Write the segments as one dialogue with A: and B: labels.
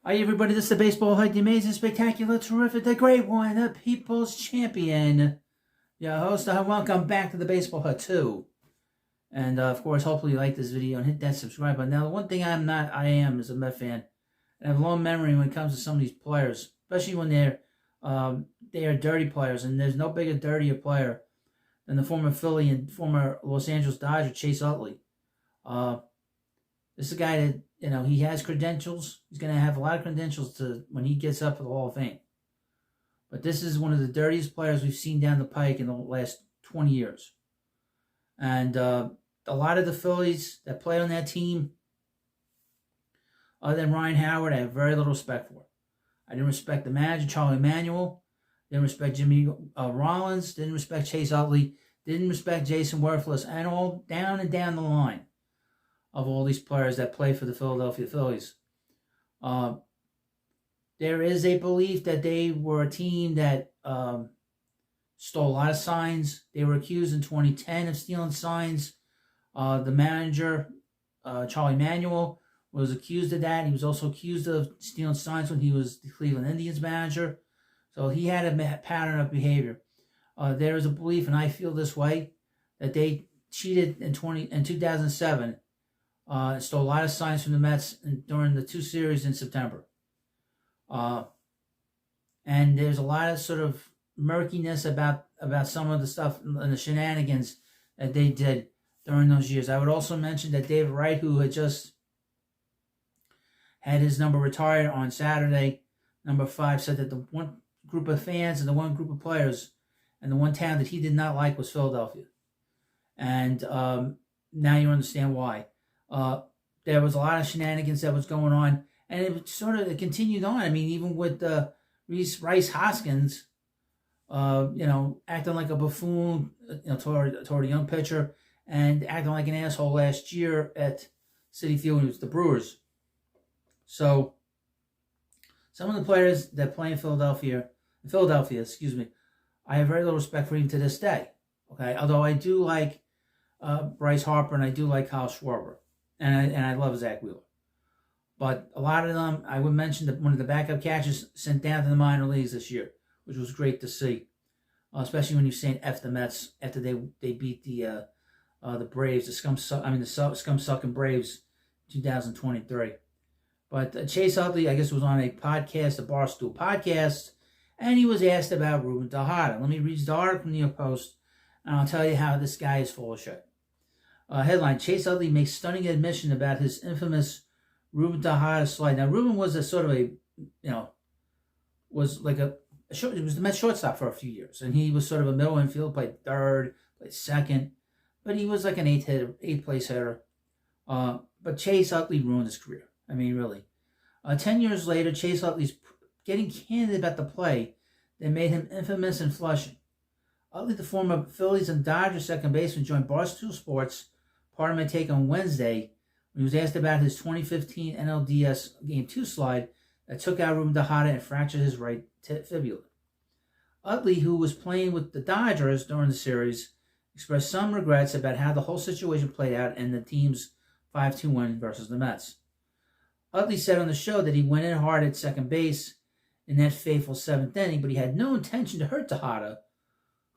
A: Hi everybody, this is the Baseball Hut, the amazing, spectacular, terrific, the great one, the people's champion. Your host, welcome back to the Baseball Hut 2. And of course, hopefully you like this video and hit that subscribe button. Now, the one thing I am is a Met fan. I have a long memory when it comes to some of these players, especially when they are dirty players. And there's no bigger, dirtier player than the former Philly and former Los Angeles Dodger, Chase Utley. This is a guy that, he has credentials. He's going to have a lot of credentials to when he gets up for the Hall of Fame. But this is one of the dirtiest players we've seen down the pike in the last 20 years. And a lot of the Phillies that play on that team, other than Ryan Howard, I have very little respect for. I didn't respect the manager, Charlie Manuel. Didn't respect Jimmy Rollins. Didn't respect Chase Utley. Didn't respect Jason Worthless. And all down and down the line of all these players that play for the Philadelphia Phillies. There is a belief that they were a team that stole a lot of signs. They were accused in 2010 of stealing signs. The manager, Charlie Manuel, was accused of that. He was also accused of stealing signs when he was the Cleveland Indians manager. So he had a pattern of behavior. There is a belief, and I feel this way, that they cheated in 2007. Stole a lot of signs from the Mets during the two series in September. And there's a lot of sort of murkiness about some of the stuff and the shenanigans that they did during those years. I would also mention that David Wright, who had just had his number retired on Saturday, number 5, said that the one group of fans and the one group of players and the one town that he did not like was Philadelphia. And now you understand why. There was a lot of shenanigans that was going on, and it continued on. I mean, even with Rhys Hoskins, acting like a buffoon, toward a young pitcher, and acting like an asshole last year at Citi Field when it was the Brewers. So, some of the players that play in Philadelphia, I have very little respect for even to this day. Okay, although I do like Bryce Harper and I do like Kyle Schwarber. And I love Zach Wheeler. But a lot of them, I would mention that one of the backup catchers sent down to the minor leagues this year, which was great to see. Especially when you're saying F the Mets after they beat the Braves, the scum-sucking Braves in 2023. But Chase Utley, I guess, was on a podcast, a Barstool podcast, and he was asked about RUBEN Tejada. Let me read the article from the New York Post, and I'll tell you how this guy is full of shit. Headline, Chase Utley makes stunning admission about his infamous RUBEN Tejada slide. Now, RUBEN was it was the Mets shortstop for a few years. And he was sort of a middle infield, played third, played second. But he was like an eighth place hitter. But Chase Utley ruined his career. I mean, really. 10 years later, Chase Utley's getting candid about the play that made him infamous in Flushing. Utley, the former Phillies and Dodgers second baseman, joined Barstool Sports, part of my take on Wednesday, when he was asked about his 2015 NLDS Game 2 slide that took out RUBEN Tejada and fractured his right fibula. Utley, who was playing with the Dodgers during the series, expressed some regrets about how the whole situation played out in the team's 5-2 win versus the Mets. Utley said on the show that he went in hard at second base in that fateful 7th inning, but he had no intention to hurt Tejada,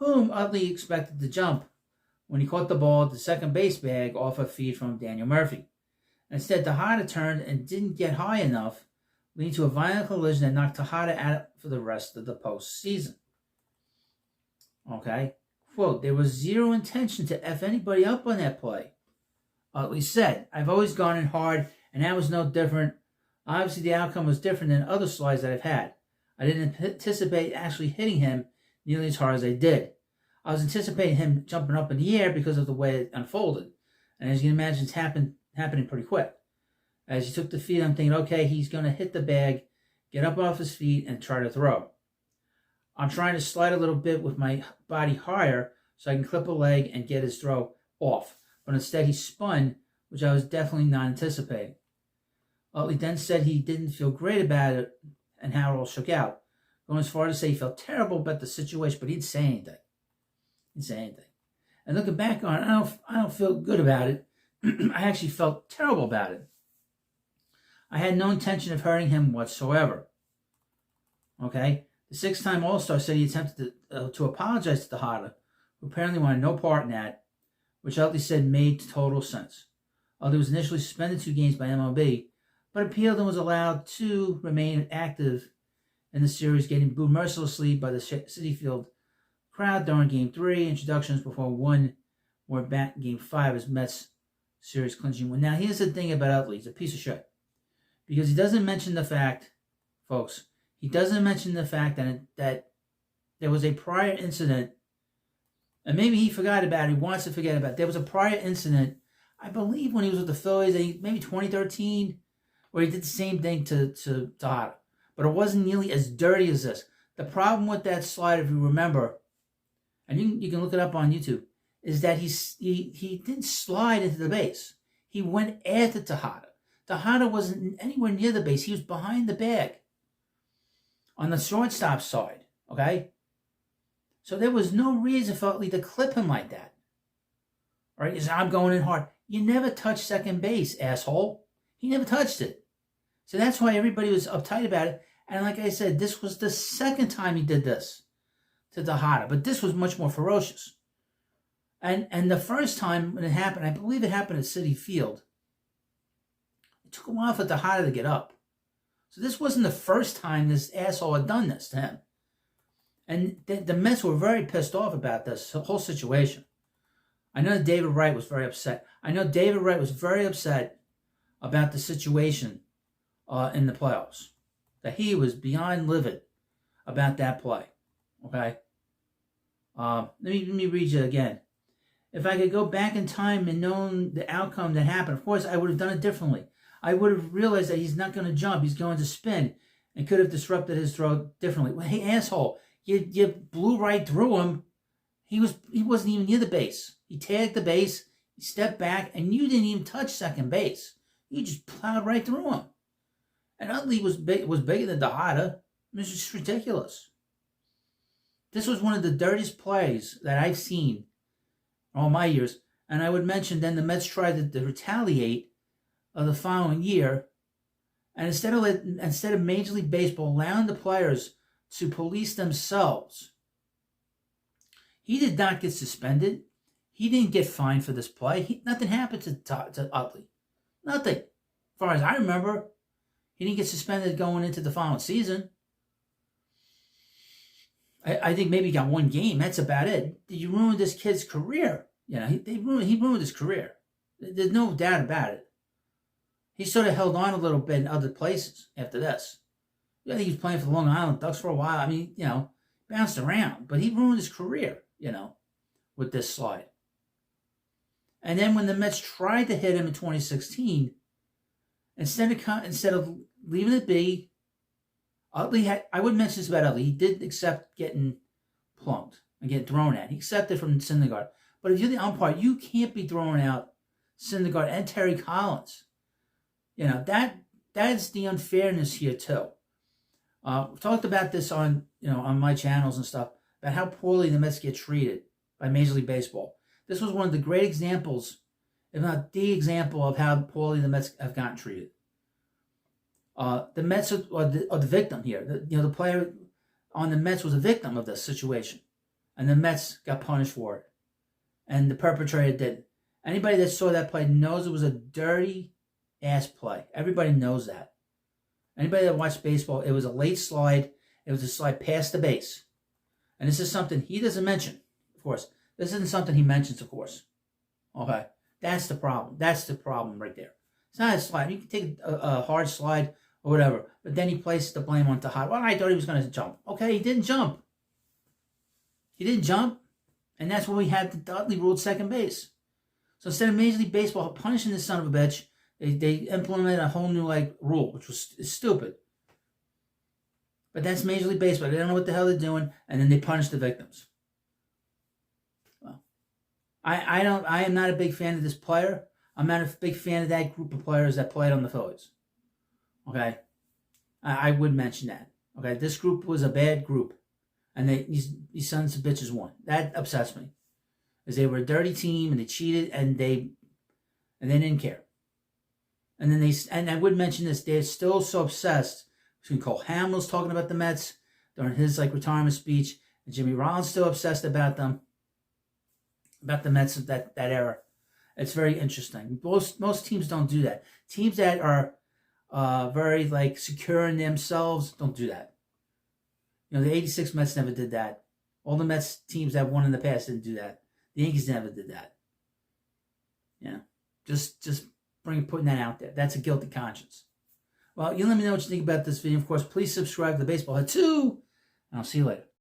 A: whom Utley expected to jump when he caught the ball at the second base bag off a feed from Daniel Murphy. Instead, Tejada turned and didn't get high enough, leading to a violent collision that knocked Tejada out for the rest of the postseason. Okay? Quote, there was zero intention to F anybody up on that play. Utley said, I've always gone in hard, and that was no different. Obviously, the outcome was different than other slides that I've had. I didn't anticipate actually hitting him nearly as hard as I did. I was anticipating him jumping up in the air because of the way it unfolded. And as you can imagine, it's happening pretty quick. As he took the feed, I'm thinking, okay, he's going to hit the bag, get up off his feet, and try to throw. I'm trying to slide a little bit with my body higher so I can clip a leg and get his throw off. But instead, he spun, which I was definitely not anticipating. Utley then said he didn't feel great about it and how it all shook out, going as far to say he felt terrible about the situation, but he didn't say anything. And looking back on it, I don't feel good about it. I actually felt terrible about it. I had no intention of hurting him whatsoever. Okay? The 6-time All-Star said he attempted to apologize to Tejada, who apparently wanted no part in that, which Utley said made total sense. Utley was initially suspended 2 games by MLB, but appealed and was allowed to remain active in the series, getting booed mercilessly by the Citi Field crowd during Game 3 introductions before one more back in Game 5 as Mets series clinching win. Now, here's the thing about Utley. He's a piece of shit. Because he doesn't mention the fact, folks, he doesn't mention the fact that there was a prior incident, and maybe he forgot about it, he wants to forget about it. There was a prior incident, I believe when he was with the Phillies, maybe 2013, where he did the same thing to Tejada. But it wasn't nearly as dirty as this. The problem with that slide, if you remember, and you can look it up on YouTube, is that he didn't slide into the base. He went after Tejada. Tejada wasn't anywhere near the base. He was behind the bag on the shortstop side, okay? So there was no reason for Utley to clip him like that. All right, he said, I'm going in hard. You never touched second base, asshole. He never touched it. So that's why everybody was uptight about it. And like I said, this was the second time he did this to Tejada. But this was much more ferocious. And the first time when it happened, I believe it happened at Citi Field, it took a while for Tejada to get up. So this wasn't the first time this asshole had done this to him. And the Mets were very pissed off about this whole situation. I know David Wright was very upset. I know David Wright was very upset about the situation in the playoffs. That he was beyond livid about that play. Okay? Let me read you again. If I could go back in time and known the outcome that happened, of course, I would have done it differently. I would have realized that he's not going to jump. He's going to spin and could have disrupted his throw differently. Well, hey, asshole, you blew right through him. He wasn't even near the base. He tagged the base, he stepped back, and you didn't even touch second base. You just plowed right through him. And Utley was bigger than Tejada. It was just ridiculous. This was one of the dirtiest plays that I've seen all my years. And I would mention then the Mets tried to retaliate the following year. And instead of Major League Baseball allowing the players to police themselves, he did not get suspended. He didn't get fined for this play. Nothing happened to Utley. Nothing. As far as I remember, he didn't get suspended going into the following season. I think maybe he got 1 game. That's about it. You ruined this kid's career. You know, he ruined his career. There's no doubt about it. He sort of held on a little bit in other places after this. I think he was playing for the Long Island Ducks for a while. I mean, you know, bounced around. But he ruined his career, you know, with this slide. And then when the Mets tried to hit him in 2016, instead of leaving it be, Utley I would mention this about Utley. He did accept getting plunked and getting thrown at. He accepted from Syndergaard. But if you're the umpire, you can't be throwing out Syndergaard and Terry Collins. You know, that is the unfairness here too. We've talked about this on my channels and stuff, about how poorly the Mets get treated by Major League Baseball. This was one of the great examples, if not the example, of how poorly the Mets have gotten treated. The Mets are the victim here. The player on the Mets was a victim of this situation. And the Mets got punished for it. And the perpetrator didn't. Anybody that saw that play knows it was a dirty-ass play. Everybody knows that. Anybody that watched baseball, it was a late slide. It was a slide past the base. And this is something he doesn't mention, of course. This isn't something he mentions, of course. Okay? That's the problem. That's the problem right there. It's not a slide. You can take a hard slide or whatever, but then he places the blame on Tejada. Well, I thought he was going to jump. Okay, he didn't jump. He didn't jump, and that's when we had the Utley ruled second base. So instead of Major League Baseball punishing this son of a bitch, they implemented a whole new rule, which was stupid. But that's Major League Baseball. They don't know what the hell they're doing, and then they punish the victims. Well, I am not a big fan of this player. I'm not a big fan of that group of players that played on the Phillies. Okay? I would mention that. Okay? This group was a bad group. And these sons of bitches won. That upsets me. Because they were a dirty team and they cheated and they didn't care. And then and I would mention this, they're still so obsessed. Between Cole Hamels talking about the Mets during his retirement speech, and Jimmy Rollins still obsessed about them, about the Mets of that era. It's very interesting. Most teams don't do that. Teams that are very secure in themselves don't do that. The '86 Mets never did that. All the Mets teams that won in the past didn't do that. The Yankees never did that. Yeah, just putting that out there. That's a guilty conscience. Well, you let me know what you think about this video. Of course, please subscribe to the Baseball Head 2, and I'll see you later.